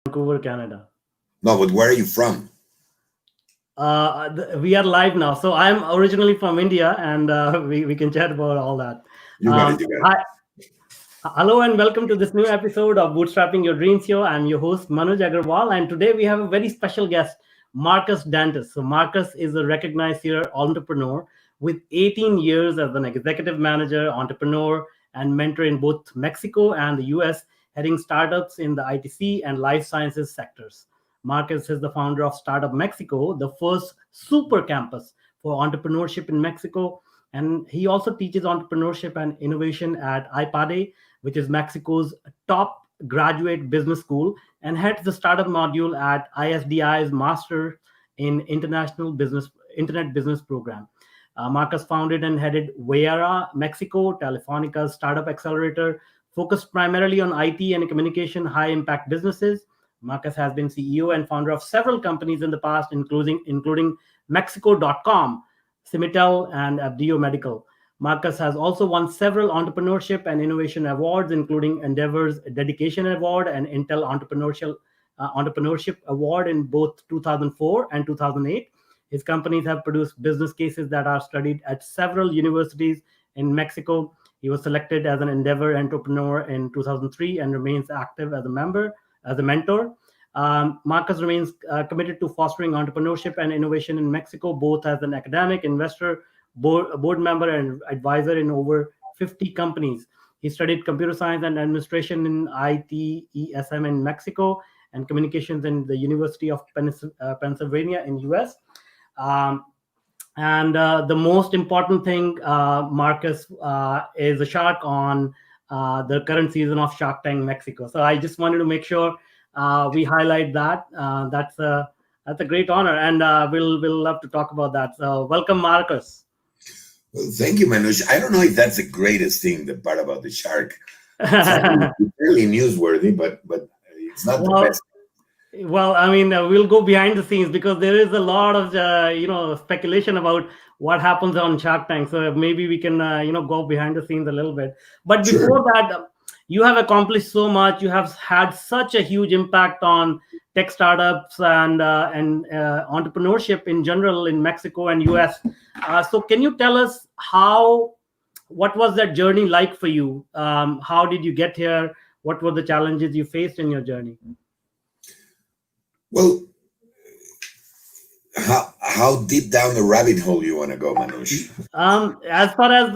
Vancouver, Canada. No, but where are you from? We are live now. So I'm originally from India, and we can chat about all that. You got it. You got it. Hi, hello, and welcome to this new episode of Bootstrapping Your Dreams Show. I'm your host, Manuj Aggarwal, and today we have a very special guest, Marcus Dantus. So Marcus is a recognized serial entrepreneur with 18 years as an executive manager, entrepreneur, and mentor in both Mexico and the US, heading startups in the ITC and life sciences sectors. Marcus is the founder of Startup Mexico, the first super campus for entrepreneurship in Mexico. And he also teaches entrepreneurship and innovation at IPADE, which is Mexico's top graduate business school, and heads the startup module at ISDI's Master in International Business Internet Business Program. Marcus founded and headed Veyara Mexico, Telefonica's startup accelerator, focused primarily on IT and communication high impact businesses. Marcus has been CEO and founder of several companies in the past, including Mexico.com, Simitel, and Abdeo Medical. Marcus has also won several entrepreneurship and innovation awards, including Endeavor's Dedication Award and Intel Entrepreneurship Award in both 2004 and 2008. His companies have produced business cases that are studied at several universities in Mexico. He was selected as an Endeavor Entrepreneur in 2003 and remains active as a mentor. Marcus remains committed to fostering entrepreneurship and innovation in Mexico, both as an academic, investor, board member, and advisor in over 50 companies. He studied computer science and administration in ITESM in Mexico and communications in the University of Pennsylvania in US. And the most important thing, Marcus is a shark on the current season of Shark Tank Mexico. So I just wanted to make sure we highlight that. That's a great honor, and we'll love to talk about that. So welcome, Marcus. Well, thank you, Manuj. I don't know if that's the greatest thing, the part about the shark. It's really newsworthy, but it's not the best. Well, I mean, we'll go behind the scenes because there is a lot of speculation about what happens on Shark Tank. So maybe we can go behind the scenes a little bit. But before that, you have accomplished so much. You have had such a huge impact on tech startups and entrepreneurship in general in Mexico and US. So can you tell us what was that journey like for you? How did you get here? What were the challenges you faced in your journey? Well, how deep down the rabbit hole you want to go, Manuj? As far as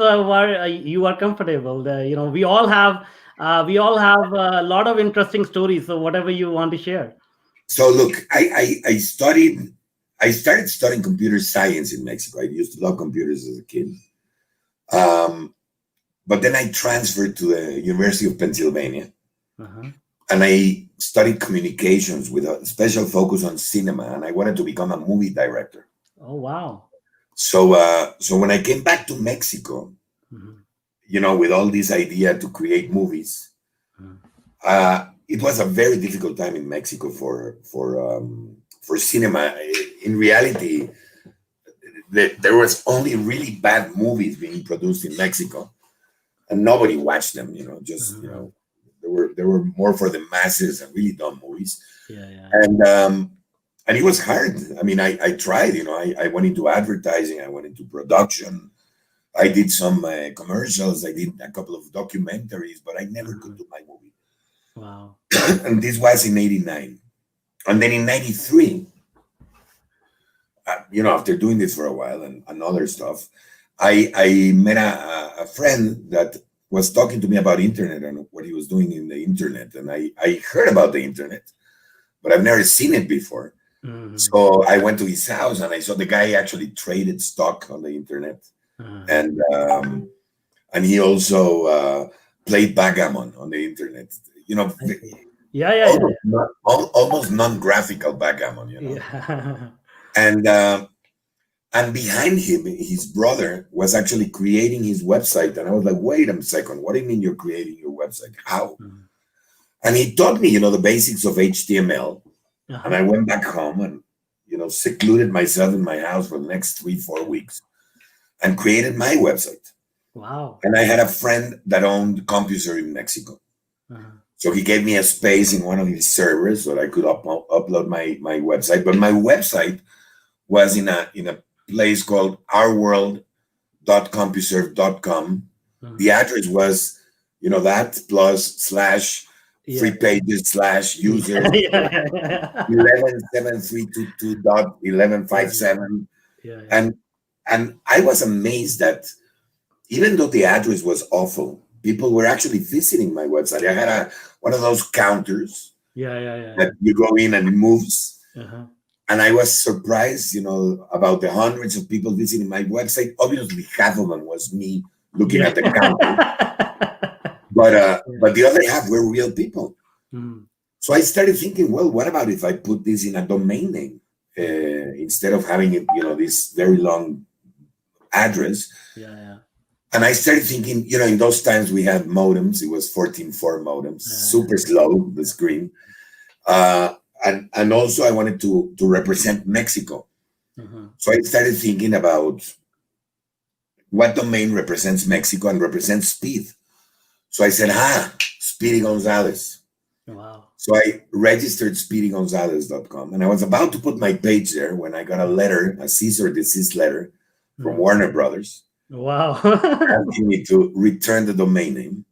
you are comfortable, we all have a lot of interesting stories. So whatever you want to share. So look, I started studying computer science in Mexico. I used to love computers as a kid. But then I transferred to the University of Pennsylvania. Uh-huh. And I studied communications with a special focus on cinema, and I wanted to become a movie director. Oh, wow. So when I came back to Mexico, mm-hmm. With all this idea to create movies, it was a very difficult time in Mexico for cinema. In reality, there was only really bad movies being produced in Mexico, and nobody watched them. They were more for the masses and really dumb movies. Yeah. And it was hard. I mean, I tried. I went into advertising. I went into production. I did some commercials. I did a couple of documentaries, but I never could do my movie. Wow. And this was in '89, and then in '93, after doing this for a while and other stuff, I met a friend that was talking to me about internet and what he was doing in the internet. And I heard about the internet, but I've never seen it before. Mm-hmm. So I went to his house and I saw the guy actually traded stock on the internet. Mm-hmm. And he also played backgammon on the internet. Almost non-graphical backgammon, Yeah. And behind him, his brother was actually creating his website. And I was like, wait a second, what do you mean you're creating your website? How? Mm-hmm. And he taught me, the basics of HTML. Uh-huh. And I went back home and, secluded myself in my house for the next 3-4 weeks and created my website. Wow. And I had a friend that owned CompuServe in Mexico. Uh-huh. So he gave me a space in one of his servers so that I could upload my website. But my website was in a place called ourworld.compuserve.com. The address was, that plus slash free pages slash user 117322.1157. And I was amazed that even though the address was awful, people were actually visiting my website. I had one of those counters that you go in and it moves. And I was surprised, about the hundreds of people visiting my website. Obviously, half of them was me looking at the counter. But the other half were real people. So I started thinking, well, what about if I put this in a domain name instead of having it, this very long address? And I started thinking, in those times we had modems. It was 14.4 modems, super slow, the screen. And also I wanted to represent Mexico. So I started thinking about what domain represents Mexico and represents speed. So I said, Speedy Gonzalez. Wow. So I registered speedygonzalez.com, and I was about to put my page there when I got a cease or desist letter from Warner Brothers. Wow. asking me to return the domain name.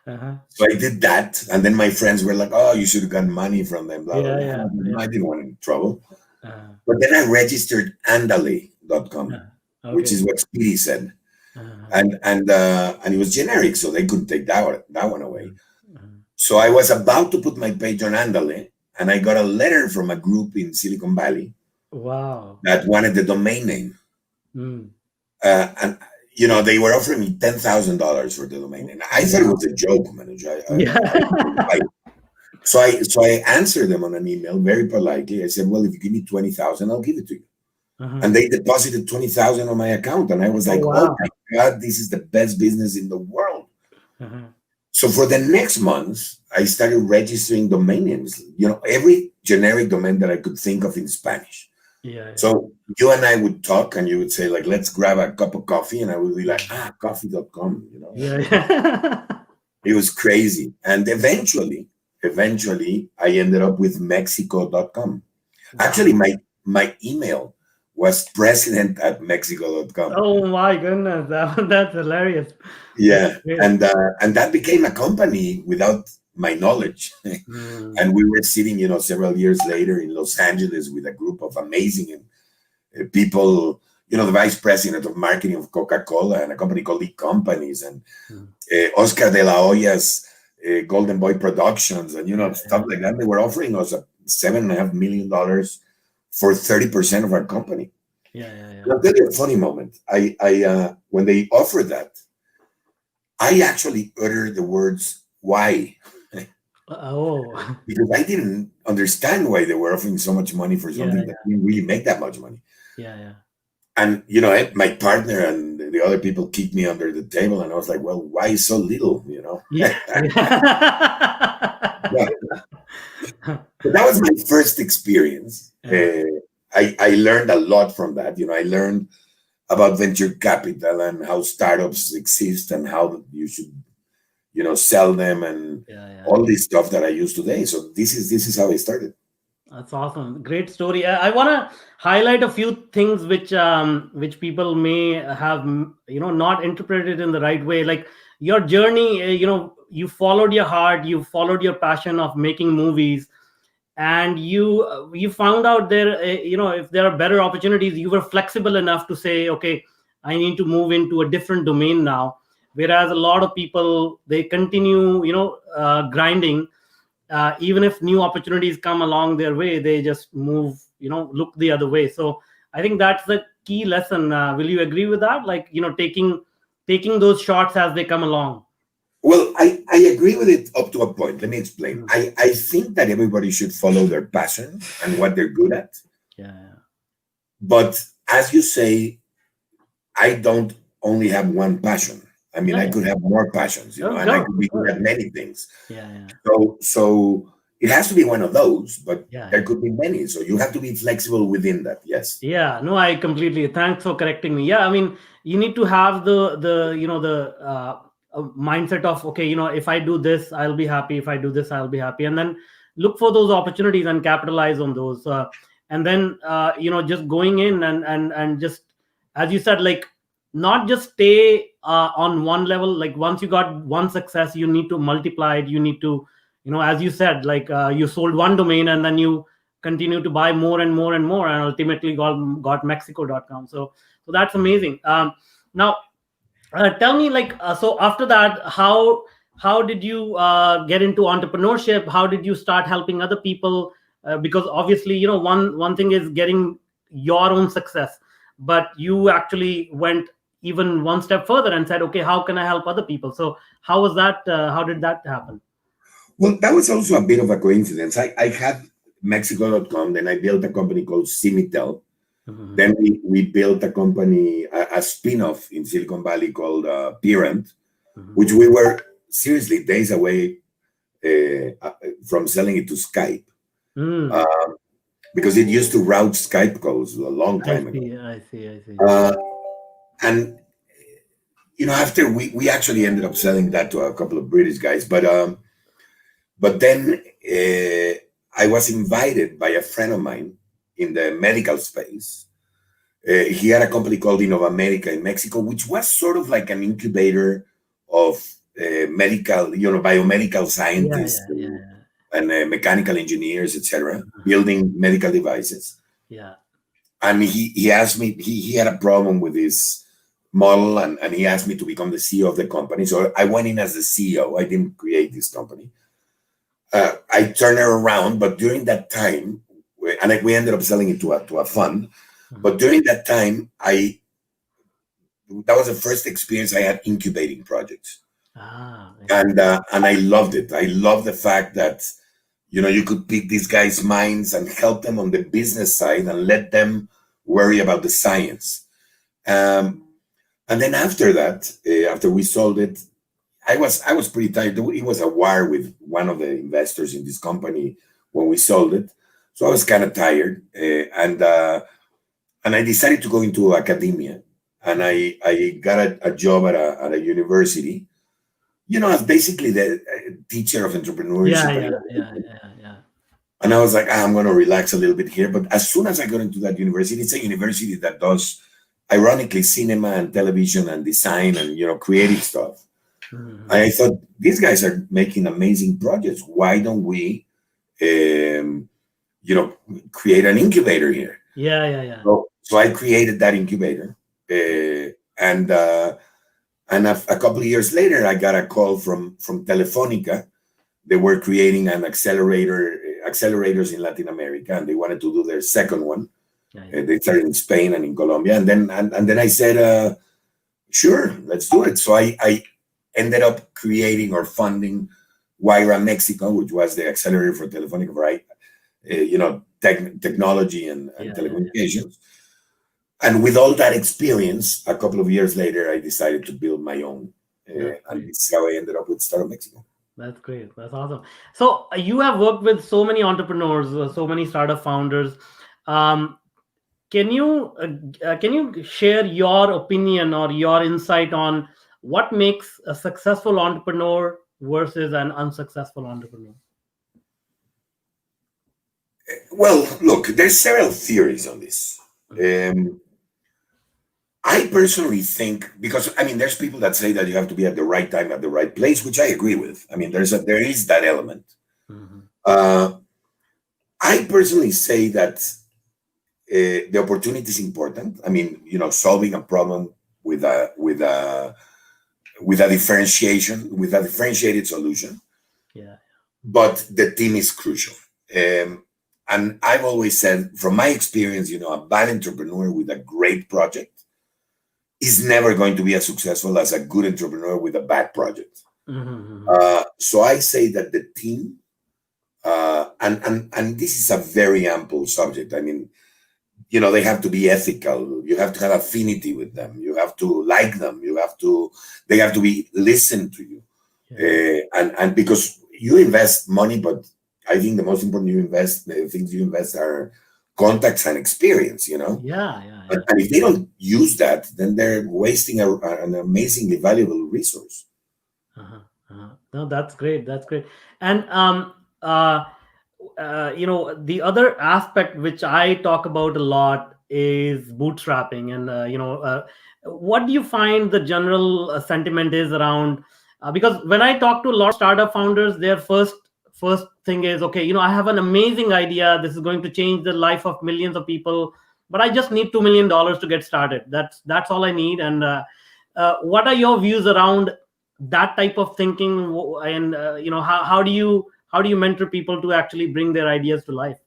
So I did that, and then my friends were like, "Oh, you should have gotten money from them." Blah, blah, blah. I didn't want any trouble. But then I registered andale.com, which is what Speedy said. And it was generic, so they couldn't take that one away. So I was about to put my page on Andale, and I got a letter from a group in Silicon Valley. Wow. That wanted the domain name. And they were offering me $10,000 for the domain name. I thought it was a joke, Manuj. So I answered them on an email very politely. I said, "Well, if you give me $20,000, I'll give it to you." And they deposited $20,000 on my account, and I was like, "Oh my God, this is the best business in the world." So for the next month, I started registering domain names. Every generic domain that I could think of in Spanish. So you and I would talk, and you would say, like, "Let's grab a cup of coffee," and I would be like, coffee.com. It was crazy. And eventually, I ended up with Mexico.com. Actually, my email was president@mexico.com. Oh my goodness, that's hilarious. Yeah, and that became a company without my knowledge. And we were sitting, several years later in Los Angeles with a group of amazing people, the vice president of marketing of Coca-Cola and a company called E-Companies, and Oscar de la Hoya's Golden Boy Productions, and stuff like that. They were offering us $7.5 million for 30% of our company. I'll tell you a funny moment. I when they offered that, I actually uttered the words "why," because I didn't understand why they were offering so much money for something that didn't really make that much money. And my partner and the other people kicked me under the table, and I was like, "Well, why so little?" But that was my first experience. I learned a lot from that. I learned about venture capital and how startups exist and how you should, sell them and all this stuff that I use today. So this is how I started. That's awesome. Great story. I want to highlight a few things which people may have, not interpreted in the right way. Like your journey, you followed your heart, you followed your passion of making movies, and you found out there, if there are better opportunities, you were flexible enough to say, okay, I need to move into a different domain now. Whereas a lot of people, they continue, grinding. Even if new opportunities come along their way, they just move, look the other way. So I think that's the key lesson. Will you agree with that? Like, taking those shots as they come along. Well, I agree with it up to a point. Let me explain. I think that everybody should follow their passion and what they're good at. But as you say, I don't only have one passion. I mean, I could have more passions, and I could be good at many things. So it has to be one of those, but there could be many. So you have to be flexible within that. Yes. Yeah. No, I completely. Thanks for correcting me. Yeah. I mean, you need to have the mindset of, okay, if I do this, I'll be happy. If I do this, I'll be happy. And then look for those opportunities and capitalize on those. And then, just going in and just, as you said, like, not just stay on one level. Like, once you got one success, you need to multiply it. You need to, as you said, like, you sold one domain and then you continue to buy more and more and more, and ultimately got mexico.com. So that's amazing. Now, tell me, like, so after that, how did you get into entrepreneurship? How did you start helping other people? Because obviously, one thing is getting your own success, but you actually went even one step further and said, okay, how can I help other people? So how was that? How did that happen? Well, that was also a bit of a coincidence. I had Mexico.com, then I built a company called Simitel. Mhm. Then we built a company, a spin-off in Silicon Valley called Peerant, Mhm. which we were seriously days away from selling it to Skype, Mm. because it used to route Skype calls a long I time ago. see, I see, I see. And after we actually ended up selling that to a couple of British guys, but then I was invited by a friend of mine in the medical space. He had a company called America in Mexico, which was sort of like an incubator of medical, biomedical Yeah, scientists yeah, yeah, and mechanical engineers, etc., yeah. building medical devices. Yeah. And he asked me, he had a problem with this model, and he asked me to become the CEO of the company. So I went in as the CEO. I didn't create this company. I turned it around, but during that time, and we ended up selling it to a fund. But during that time, that was the first experience I had incubating projects, Ah, and I loved it. I love the fact that you could pick these guys' minds and help them on the business side and let them worry about the science. And then after that, after we sold it, I was pretty tired. It was a war with one of the investors in this company when we sold it, so I was kind of tired, and I decided to go into academia, and I got a job at a university, as basically the teacher of yeah, entrepreneurship and yeah, yeah, innovation. yeah, yeah. And I was like, I'm going to relax a little bit here. But as soon as I got into that university, it's a university that does, ironically, cinema and television and design and creative stuff. Mhm. And I thought, these guys are making amazing projects. Why don't we, um, create an incubator here? Yeah, yeah, yeah. So I created that incubator, and a couple of years later, I got a call from Telefonica. They were creating an accelerators in Latin America, and they wanted to do their second one. Yeah, They started in Spain and in Colombia, and then I said, sure, let's do it. So I ended up creating or funding Guaira Mexico, which was the accelerator for Telefonica, right? Technology and yeah, yeah, yeah. telecommunications. And with all that experience, a couple of years later, I decided to build my own. That's And great. this is how I ended up with Startup Mexico. That's great. That's awesome. So you have worked with so many entrepreneurs, so many startup founders. Um, can you share your opinion or your insight on what makes a successful entrepreneur versus an unsuccessful entrepreneur? Well, look, there's several theories on this. I personally think, because there's people that say that you have to be at the right time at the right place, which I agree with. There is that element. Mhm. Uh, I personally say that the opportunity is important. Solving a problem with a differentiated solution, Yeah. but the team is crucial. And I've always said, from my experience, a bad entrepreneur with a great project is never going to be as successful as a good entrepreneur with a bad project. Mhm. So I say that the team, and this is a very ample subject. They have to be ethical. You have to have affinity with them. You have to like them. They have to be listened to you. Yeah. And because you invest money, but I think the most important things you invest are contacts and experience, Yeah. Yeah. Yeah. And if they don't use that, then they're wasting an amazingly valuable resource. Uh-huh, uh-huh. No, that's great. That's great. And uh, the other aspect which I talk about a lot is bootstrapping, and what do you find the general sentiment is around? Because when I talk to a lot of startup founders, their first thing is, okay, I have an amazing idea. This is going to change the life of millions of people, but I just need $2 million to get started. That's all I need. And what are your views around that type of thinking? And how do you mentor people to actually bring their ideas to life?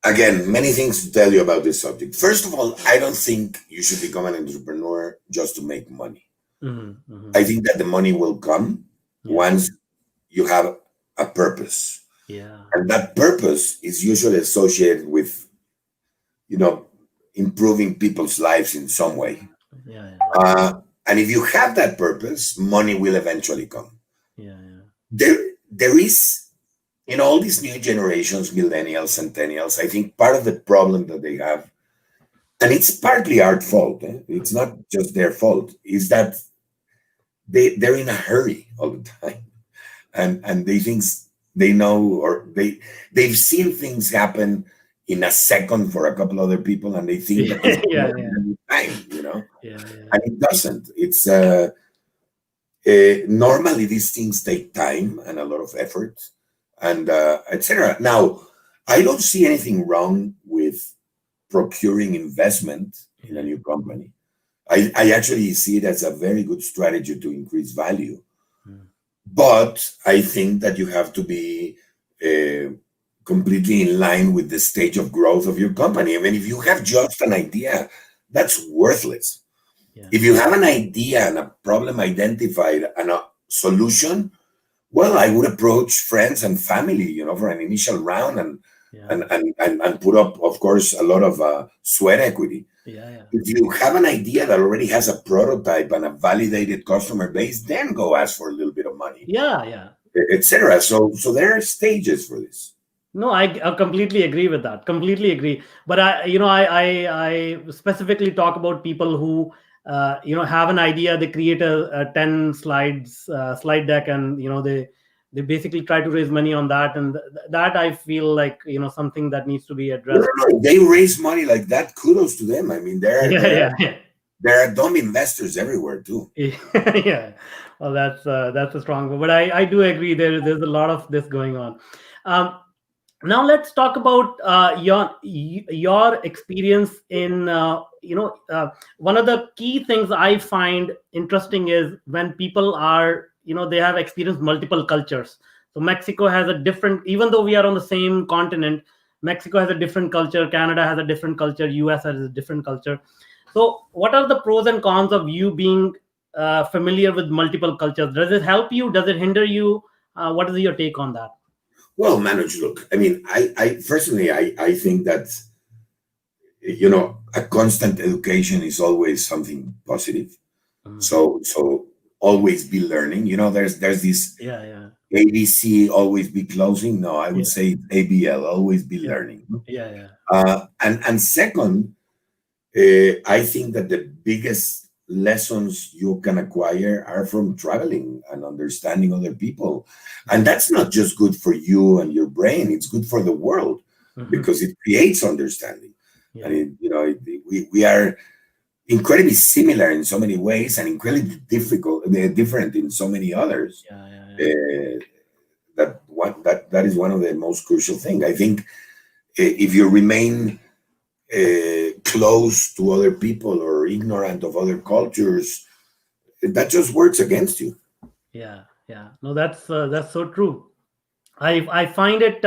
Again, many things to tell you about this subject. First of all, I don't think you should become an entrepreneur just to make money. Mm-hmm, mm-hmm. I think that the money will come once you have a purpose. Yeah. And that purpose is usually associated with, improving people's lives in some way. Yeah. And if you have that purpose, money will eventually come. Yeah. There is, in all these new generations, millennials, centennials, I think part of the problem that they have, and it's partly our fault, it's not just their fault, is that they're in a hurry all the time. And they think they know, or they've seen things happen in a second for a couple other people, and they think that it's time, and it doesn't. It's normally these things take time and a lot of effort, and etc. Now, I don't see anything wrong with procuring investment in a new company. I actually see it as a very good strategy to increase value. But I think that you have to be completely in line with the stage of growth of your company. I mean, if you have just an idea, that's worthless. Yeah. If you have an idea and a problem identified and a solution, well, I would approach friends and family, for an initial round and put up, of course, a lot of sweat equity. Yeah. If you have an idea that already has a prototype and a validated customer base, then go ask for a little bit of money. Yeah. Etc. So there are stages for this. No, I completely agree with that. Completely agree. But I specifically talk about people who have an idea. They create a 10 slides slide deck, and they basically try to raise money on that, and that I feel like something that needs to be addressed. No, they raise money like that. Kudos to them. I mean, there are dumb investors everywhere too. Yeah. Well, that's a strong one. But I do agree there's a lot of this going on. Now let's talk about your experience in one of the key things I find interesting is when people are they have experienced multiple cultures. So Mexico has a different, even though we are on the same continent, Mexico has a different culture, Canada has a different culture, US has a different culture. So what are the pros and cons of you being familiar with multiple cultures? Does it help you? Does it hinder you? What is your take on that? Well, Manuj, look, I mean, I personally, I think that, a constant education is always something positive. Mm-hmm. So always be learning. There's this ABC, always be closing. No, I would say ABL, always be learning. And second, I think that the biggest lessons you can acquire are from traveling and understanding other people, and that's not just good for you and your brain, it's good for the world, because it creates understanding. And we are incredibly similar in so many ways and incredibly different in so many others. That is one of the most crucial things, I think. If you remain close to other people or ignorant of other cultures, that just works against you. No, that's so true. I find it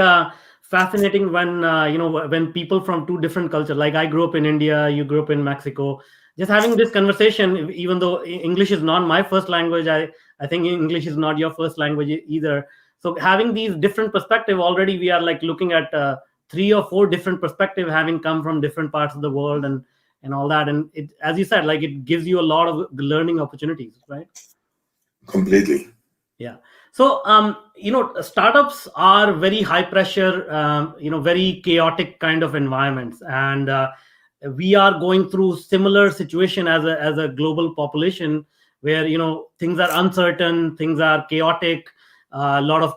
fascinating when when people from two different cultures, like I grew up in India, you grew up in Mexico, just having this conversation, even though English is not my first language, I think English is not your first language either. So having these different perspectives, already we are like looking at 3 or 4 different perspectives, having come from different parts of the world and all that. And it, as you said, like it gives you a lot of learning opportunities, right? Completely. Yeah. So, startups are very high pressure, very chaotic kind of environments. And we are going through similar situation as a global population, where things are uncertain, things are chaotic, a lot of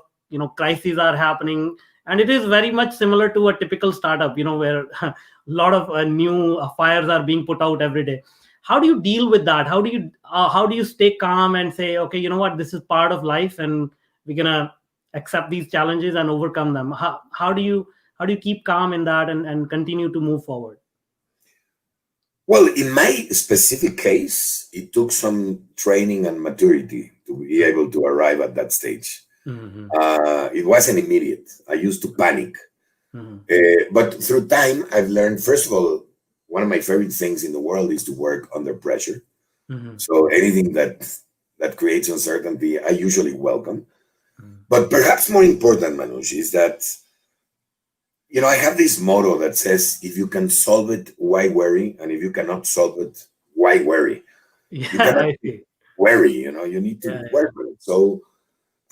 crises are happening, and it is very much similar to a typical startup, where a lot of new fires are being put out every day. How do you deal with that? How do you stay calm and say, okay, you know what, this is part of life, and we're gonna accept these challenges and overcome them? How do you keep calm in that and continue to move forward? Well, in my specific case, it took some training and maturity to be able to arrive at that stage. Mm-hmm. It wasn't immediate. I used to panic. Mm-hmm. But through time, I've learned, first of all, one of my favorite things in the world is to work under pressure. Mm-hmm. So anything that creates uncertainty, I usually welcome. Mm-hmm. But perhaps more important, Manuj, is that, I have this motto that says, if you can solve it, why worry? And if you cannot solve it, why worry? Yeah, You cannot I see. worry, you need to Yeah, work on it. So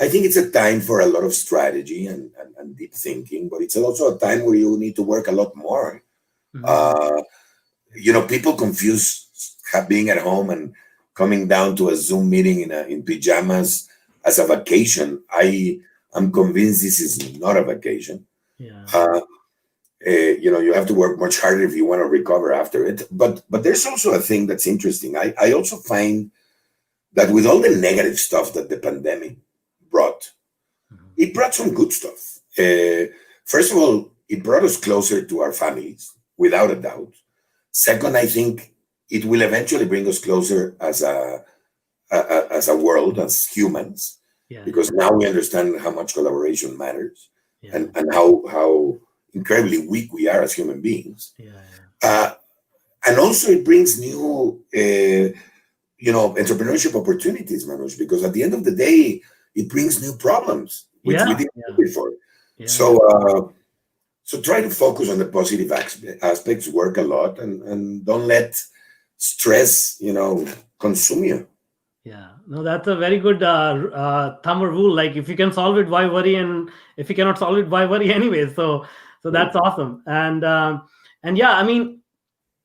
I think it's a time for a lot of strategy and deep thinking, but it's also a time where you need to work a lot more. Mm-hmm. People confuse being at home and coming down to a Zoom meeting in pajamas as a vacation. I'm convinced this is not a vacation. Yeah. You have to work much harder if you want to recover after it. But there's also a thing that's interesting. I also find that with all the negative stuff that the pandemic brought, Mm-hmm. it brought some good stuff. First of all, it brought us closer to our families, without a doubt. Second, I think it will eventually bring us closer as a world, as humans, Yeah, because now we understand how much collaboration matters, yeah, and how incredibly weak we are as human beings. yeah, Uh, and also, it brings new, entrepreneurship opportunities, Manoj, because at the end of the day, it brings new problems which we yeah, didn't yeah, do before. yeah, So, so try to focus on the positive aspects, work a lot, and don't let stress, consume you. yeah. No, that's a very good thumb or rule. Like, if you can solve it, why worry? And if you cannot solve it, why worry anyway? So that's awesome. And yeah, I mean,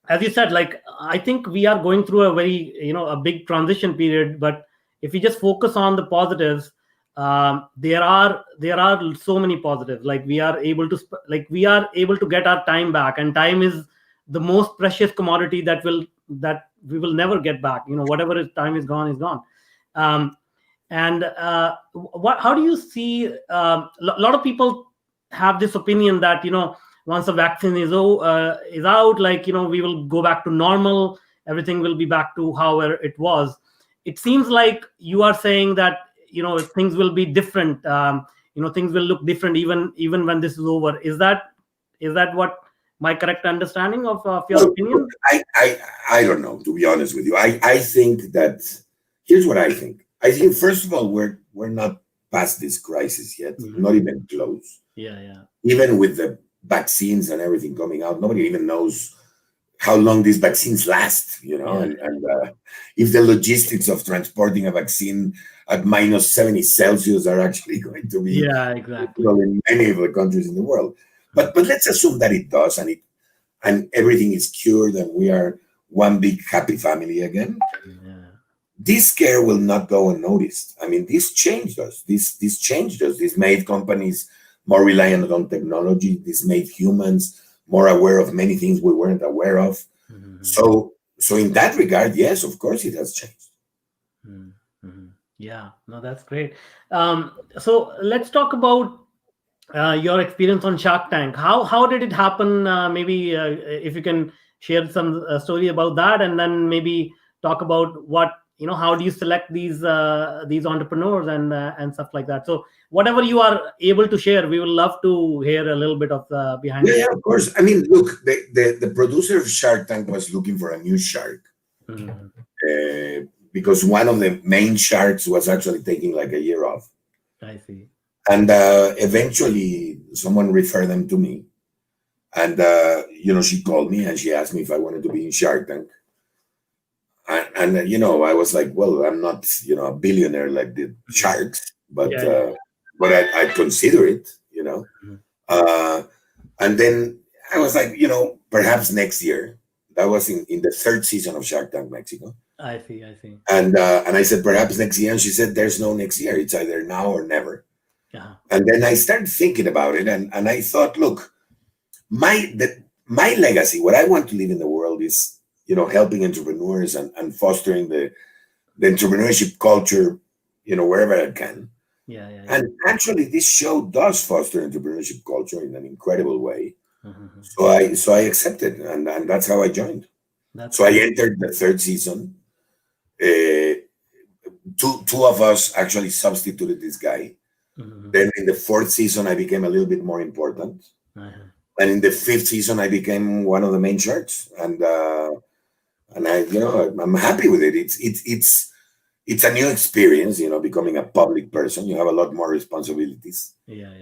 as you said, like, I think we are going through a very a big transition period. But if you just focus on the positives, there are so many positives. Like, we are able to get our time back, and time is the most precious commodity that we will never get back. Whatever time is gone is gone. um, and how do you see, lot of people have this opinion that once the vaccine is out, like, we will go back to normal, everything will be back to however it was. It seems like you are saying that things will be different. Things will look different even when this is over. Is that what my correct understanding of your Well, look, opinion? I don't know, to be honest with you. I think that, here's what I think. I think, first of all, we're not past this crisis yet, not Mhm. even close. Yeah, yeah, Even with the vaccines and everything coming out, nobody even knows how long these vaccines last, yeah, and if the logistics of transporting a vaccine at minus 70 Celsius are actually going to be yeah, exactly. possible in many of the countries in the world. But let's assume that it does, and everything is cured, and we are one big happy family again. Yeah, This scare will not go unnoticed. I mean, this changed us. This changed us. This made companies more reliant on technology. This made humans more aware of many things we weren't aware of. Mhm. So in that regard, yes, of course, it has changed. Mhm. Mhm. Yeah, no, that's great. So let's talk about your experience on Shark Tank. How did it happen? Maybe if you can share some story about that, and then maybe talk about how do you select these entrepreneurs and stuff like that. So whatever you are able to share, we would love to hear a little bit of the behind Yeah, the yeah, of course. I mean, look, the producer of Shark Tank was looking for a new shark, scenes. because one of the main sharks was actually taking like a year off. I see. And eventually, someone referred them to me. And, she called me and she asked me if I wanted to be in Shark Tank. I was like, well, I'm not, a billionaire like the Mhm. sharks, but Yeah, yeah. I'd consider it. Mhm. Uh, and then I was like, perhaps next year. That was in the third season of Shark Tank Mexico. I see. I see. And I said, perhaps next year. And she said, there's no next year. It's either now or never. Uh-huh. And then I started thinking about it, and I thought, look, my legacy, what I want to leave in the world is, helping entrepreneurs and fostering the entrepreneurship culture, wherever I can. Yeah. And actually, this show does foster entrepreneurship culture in an incredible way. Mm-hmm. So I accepted, and that's how I joined. So I entered the third season. Two of us actually substituted this guy. Mm-hmm. Then in the fourth season, I became a little bit more important. Uh-huh. And in the fifth season, I became one of the main sharks. And I'm happy with it. It's a new experience, becoming a public person. You have a lot more responsibilities. Yeah.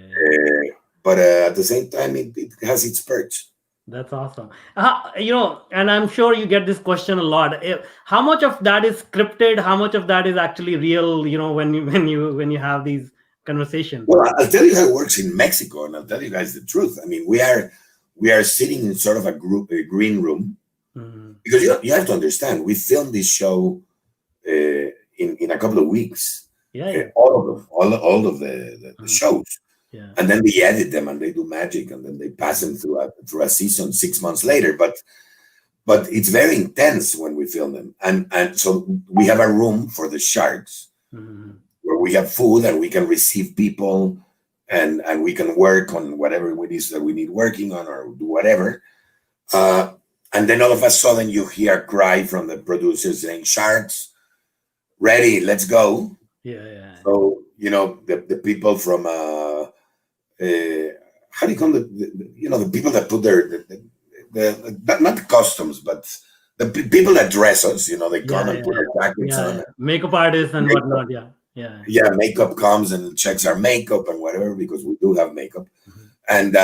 But at the same time, it has its perks. That's awesome. And I'm sure you get this question a lot. How much of that is scripted? How much of that is actually real? When you have these conversations. Well, I'll tell you how it works in Mexico, and I'll tell you guys the truth. I mean, we are sitting in sort of a green room, mm-hmm. because you have to understand, we filmed this show in a couple of weeks. Yeah. All of the shows. Yeah. And then they edit them and they do magic, and then they pass them through a season 6 months later. But it's very intense when we film them. And so we have a room for the sharks, mm-hmm. where we have food and we can receive people, and we can work on whatever it is that we need working on, or do whatever. And then all of a sudden you hear a cry from the producers saying, "Sharks, ready, let's go." Yeah. So, the people from how do you call the people that put not the customs, but the people that dress us, they come and put their jackets on. Makeup artists and whatnot. Yeah. Makeup comes and checks our makeup and whatever, because we do have makeup. Mm-hmm.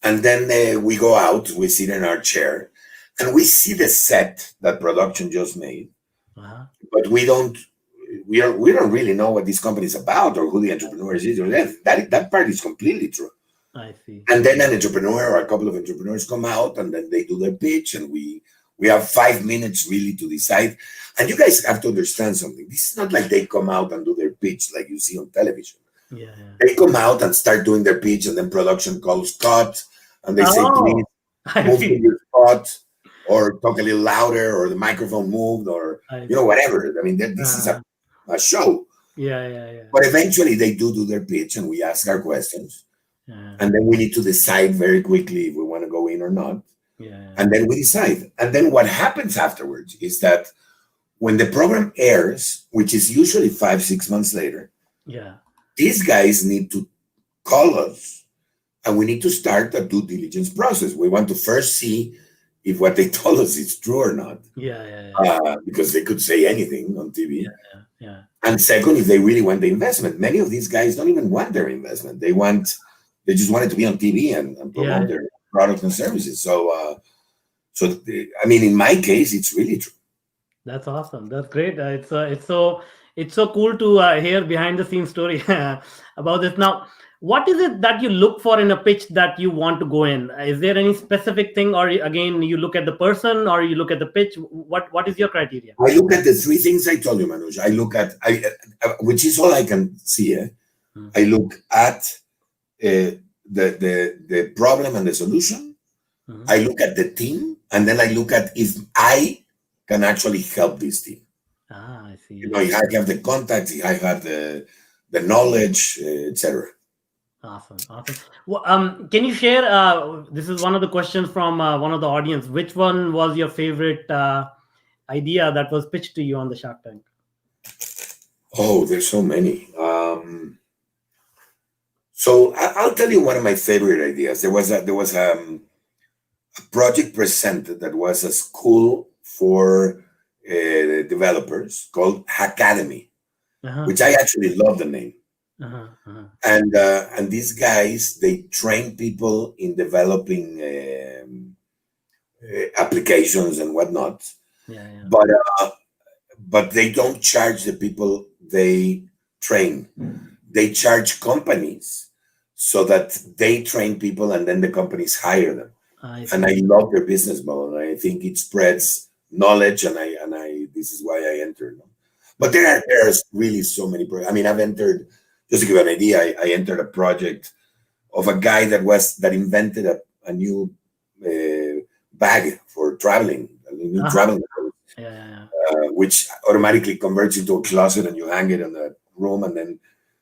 And then we go out, we sit in our chair, and we see the set that production just made. Uh-huh. But we don't really know what this company is about, or who the entrepreneurs is. That part is completely true. I see. And then an entrepreneur or a couple of entrepreneurs come out, and then they do their pitch, and we have 5 minutes really to decide. And you guys have to understand something. This is not like they come out and do their pitch like you see on television. Yeah. They come out and start doing their pitch, and then production calls cut, and they say, "Please move to your spot, or talk a little louder, or the microphone moved, or whatever." I mean, this is a show. Yeah. But eventually they do their pitch, and we ask our questions. Yeah. And then we need to decide very quickly if we want to go in or not. Yeah. And then we decide. And then what happens afterwards is that when the program airs, which is usually 5-6 months later, these guys need to call us, and we need to start a due diligence process. We want to first see if what they told us is true or not. Because they could say anything on TV. Yeah. And second, if they really want the investment. Many of these guys don't even want their investment. They just want it to be on TV and promote their products and services. So in my case, it's really true. That's awesome. That's great. It's so cool to hear behind the scenes story about this. Now, what is it that you look for in a pitch that you want to go in? Is there any specific thing, or again, you look at the person, or you look at the pitch? What is your criteria? I look at the three things I told you, Manuj. I look at, which is all I can see. I look at the problem and the solution. I look at the team, and then I look at if I can actually help this team. I see. If I have the contacts, if I have the knowledge, etc. Awesome. Well, can you share? This is one of the questions from one of the audience. Which one was your favorite idea that was pitched to you on the Shark Tank? Oh, there's so many. So I'll tell you one of my favorite ideas. There was a project presented that was a school for developers called Hackademy, which I actually love the name. And these guys, they train people in developing applications and whatnot. But they don't charge the people they train. They charge companies so that they train people, and then the companies hire them. And I love their business model. I think it spreads knowledge, and I this is why I entered. No? But there's really so many. I mean, I've entered. Just to give you an idea, I entered a project of a guy that invented a new bag for traveling, a new traveling, which automatically converts into a closet and you hang it in the room and then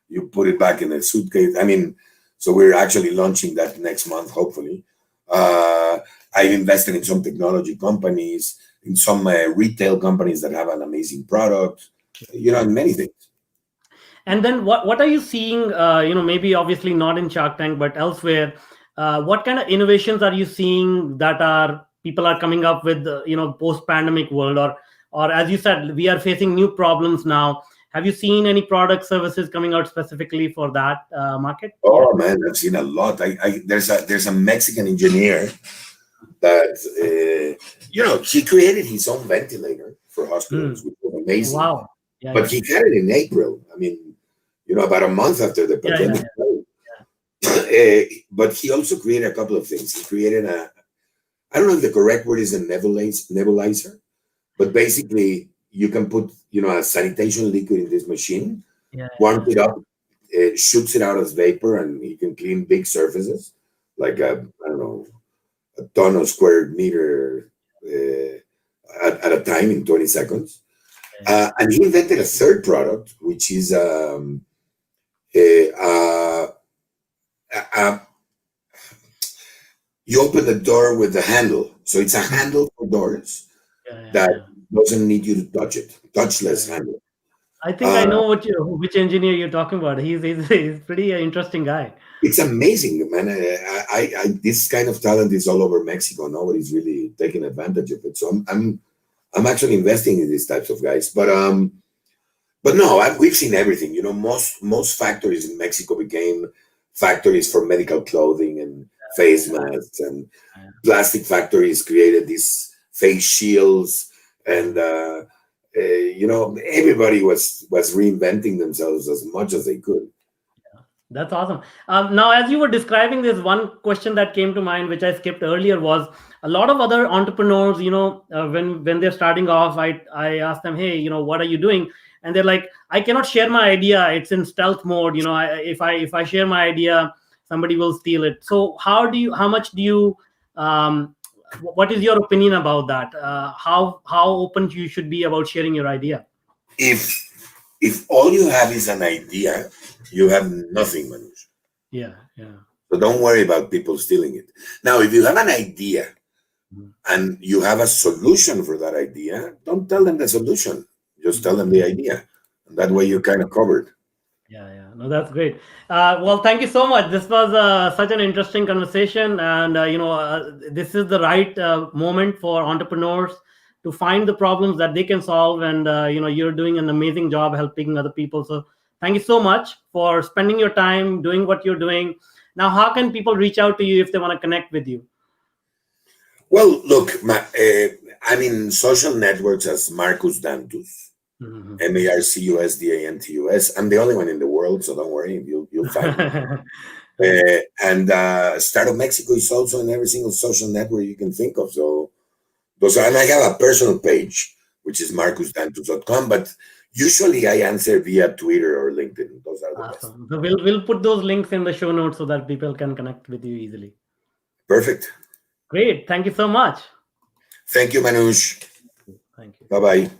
you put it back in a suitcase. I mean, so we're actually launching that next month, hopefully. I've invested in some technology companies, in some retail companies that have an amazing product, and many things. And then what are you seeing, maybe obviously not in Shark Tank, but elsewhere, what kind of innovations are you seeing that people are coming up with, post-pandemic world, or as you said, we are facing new problems now. Have you seen any product services coming out specifically for that market? Oh man, I've seen a lot. There's a Mexican engineer that he created his own ventilator for hospitals, which was amazing. Wow! But he had it in April. I mean, about a month after the pandemic. But he also created a couple of things. He created I don't know if the correct word is a nebulizer, but basically you can put a sanitation liquid in this machine, warm it up, shoots it out as vapor, and you can clean big surfaces like a ton of square meter at a time in 20 seconds. And he invented a third product, which is you open the door with the handle. So it's a handle for doors that doesn't need you to touch it. Touchless handle. I think I know which engineer you're talking about. He's pretty interesting guy. It's amazing, man. This kind of talent is all over Mexico. Nobody's really taking advantage of it. So I'm actually investing in these types of guys. But no, we've seen everything. Most factories in Mexico became factories for medical clothing and face masks, and plastic factories created these face shields, and everybody was reinventing themselves as much as they could. That's awesome. Now, as you were describing this, one question that came to mind, which I skipped earlier, was a lot of other entrepreneurs, when they're starting off, I asked them, hey, what are you doing? And they're like, I cannot share my idea. It's in stealth mode. If I share my idea, somebody will steal it. So what is your opinion about that? How open you should be about sharing your idea? If all you have is an idea, you have nothing, Manuj. Yeah. So don't worry about people stealing it. Now, if you have an idea and you have a solution for that idea, don't tell them the solution. Just tell them the idea. And that way you're kind of covered. Yeah. No, that's great. Well, thank you so much. This was such an interesting conversation. And, this is the right moment for entrepreneurs to find the problems that they can solve. And, you're doing an amazing job helping other people. So thank you so much for spending your time doing what you're doing. Now, how can people reach out to you if they want to connect with you? Well, look, I'm in social networks as Marcus Dantus. MARCUSDANTUS. I'm the only one in the world, so don't worry, you'll find me. And Start of Mexico is also in every single social network you can think of. So and I have a personal page, which is marcusdantus.com, but usually I answer via Twitter or LinkedIn. Those are the best. So we'll put those links in the show notes so that people can connect with you easily. Perfect. Great. Thank you so much. Thank you, Manuj. Thank you. Bye-bye.